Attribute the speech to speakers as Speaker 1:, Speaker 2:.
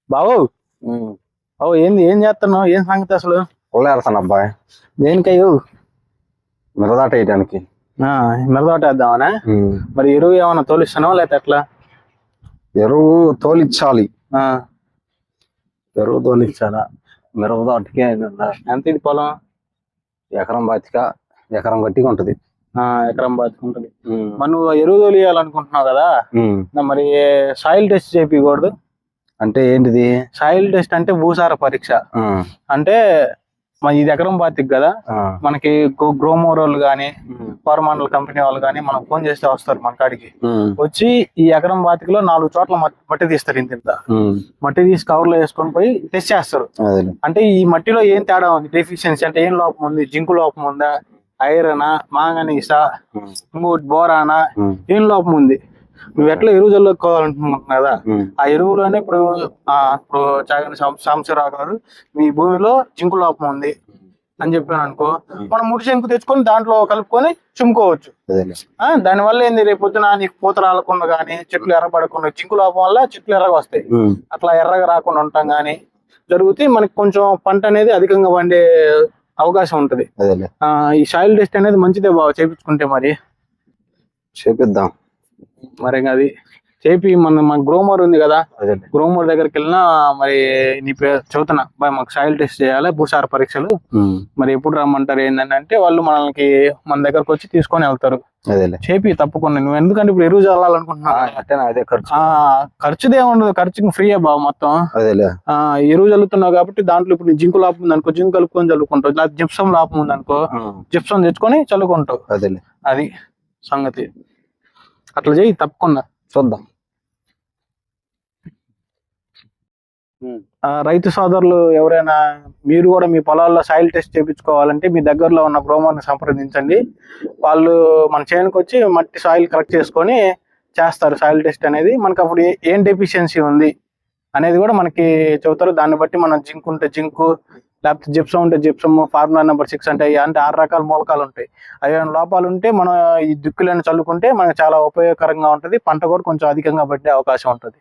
Speaker 1: బాబు ఓ ఏంది ఏం చేస్తున్నావు? ఏం సంగతి అసలు?
Speaker 2: ఉల్లేరుతాను అబ్బాయి.
Speaker 1: దేనికయ్యో?
Speaker 2: మిరదాట వేయడానికి.
Speaker 1: మిరదోట వేద్దామనా? మరి ఎరువు ఏమన్నా తోలిస్తున్నావా లేకపోతే ఎట్లా?
Speaker 2: ఎరువు తోలిచ్చాలి.
Speaker 1: ఎరువు తోలిచ్చాలా?
Speaker 2: మిరదాటికి
Speaker 1: ఎంత ఇది పొలం?
Speaker 2: ఎకరం బాతిక, ఎకరం గట్టిగా ఉంటది.
Speaker 1: ఎకరం బాతుకుంటది. మరి నువ్వు ఎరువు తోలియాలనుకుంటున్నావు కదా, మరి సాయిల్ టెస్ట్ చేయించకూడదు?
Speaker 2: అంటే ఏంటిది
Speaker 1: సాయిల్ టెస్ట్? అంటే భూసార పరీక్ష. అంటే ఇది ఎకరం బాతికి కదా, మనకి గ్రోమోర్ వాళ్ళు గానీ పరమాండల్ కంపెనీ వాళ్ళు గానీ మనం ఫోన్ చేస్తే వస్తారు మన కాడికి. వచ్చి ఈ ఎకరం బాతికలో 4 చోట్ల మట్టి తీస్తారు. ఇంత మట్టి తీసి కవర్ లో వేసుకొని పోయి టెస్ట్ చేస్తారు. అంటే ఈ మట్టిలో ఏం తేడా ఉంది, డెఫిషియన్సీ అంటే ఏం లోపం ఉంది, జింకు లోపం ఉందా, ఐరనా, మాంగనీసా, ఇంకోటి బోరానా, ఏం లోపం ఉంది, నువ్వు ఎట్లా ఎరువు చల్లుకోవాలనుకుంటున్నావు కదా, ఆ ఎరువులోనే ఇప్పుడు చాగని సాంబశివరావు గారు మీ భూమిలో జింకు లోపం ఉంది అని చెప్పాను అనుకో, మనం ముడి శంకు తెచ్చుకొని దాంట్లో కలుపుకొని చుమ్ముకోవచ్చు. దానివల్ల ఏంది, రేపు పొద్దున నీకు పూత రాలకుండా గానీ, చెట్లు ఎర్రబడకుండా, జింకు లోపం వల్ల చెట్లు ఎర్రగా వస్తాయి, అట్లా ఎర్రగా రాకుండా ఉంటాం గానీ జరిగితే మనకి కొంచెం పంట అనేది అధికంగా పండే అవకాశం ఉంటది. ఈ సాయిల్ టెస్ట్ అనేది మంచిదే బాగా చేయించుకుంటే. మరి
Speaker 2: చేపిద్దాం.
Speaker 1: మరి అది చేపి మన గ్రోమర్ ఉంది కదా, గ్రోమర్ దగ్గరికి వెళ్ళినా మరి నీ పేరు చదువుతున్నా బాయ్, మాకు సాయిల్ టెస్ట్ చేయాలి, భూసార పరీక్షలు, మరి ఎప్పుడు రమ్మంటారు ఏంటంటే వాళ్ళు మనకి మన దగ్గరకు వచ్చి తీసుకొని వెళ్తారు. చేపి తప్పకుండా. నువ్వు ఎందుకంటే ఇప్పుడు ఎరువు చల్లాలనుకుంటున్నావు, ఖర్చుదే ఉండదు, ఖర్చుకి ఫ్రీయే బాబు మొత్తం. ఎరువు చల్లుతున్నావు కాబట్టి దాంట్లో ఇప్పుడు జింకు లాభం ఉంది అనుకో, జింకు కలుపుకొని చల్లుకుంటావు, లేదా జిప్సం లాభం ఉంది అనుకో, జిప్సం తెచ్చుకొని చల్లుకుంటావు. అది సంగతి. అట్లా చేయి తప్పకుండా.
Speaker 2: చూద్దాం.
Speaker 1: రైతు సోదరులు ఎవరైనా మీరు కూడా మీ పొలాల్లో సాయిల్ టెస్ట్ చేయించుకోవాలంటే మీ దగ్గరలో ఉన్న గ్రోమర్ని సంప్రదించండి. వాళ్ళు మన చేనుకు వచ్చి మట్టి సాయిల్ కలెక్ట్ చేసుకొని చేస్తారు సాయిల్ టెస్ట్ అనేది. మనకు అప్పుడు ఏం డెఫిషియన్సీ ఉంది అనేది కూడా మనకి చెబుతారు. దాన్ని బట్టి మనం జింక్ ఉంటే జింకు, లేకపోతే జిప్సం ఉంటే జిప్సమ్, ఫార్ములా నెంబర్ 6 అంటే 6 రకాల మూలకాలు ఉంటాయి. అవి లోపాలు ఉంటే మనం ఈ దిక్కులను చల్లుకుంటే మనకు చాలా ఉపయోగకరంగా ఉంటుంది, పంట కూడా కొంచెం అధికంగా పడే అవకాశం ఉంటుంది.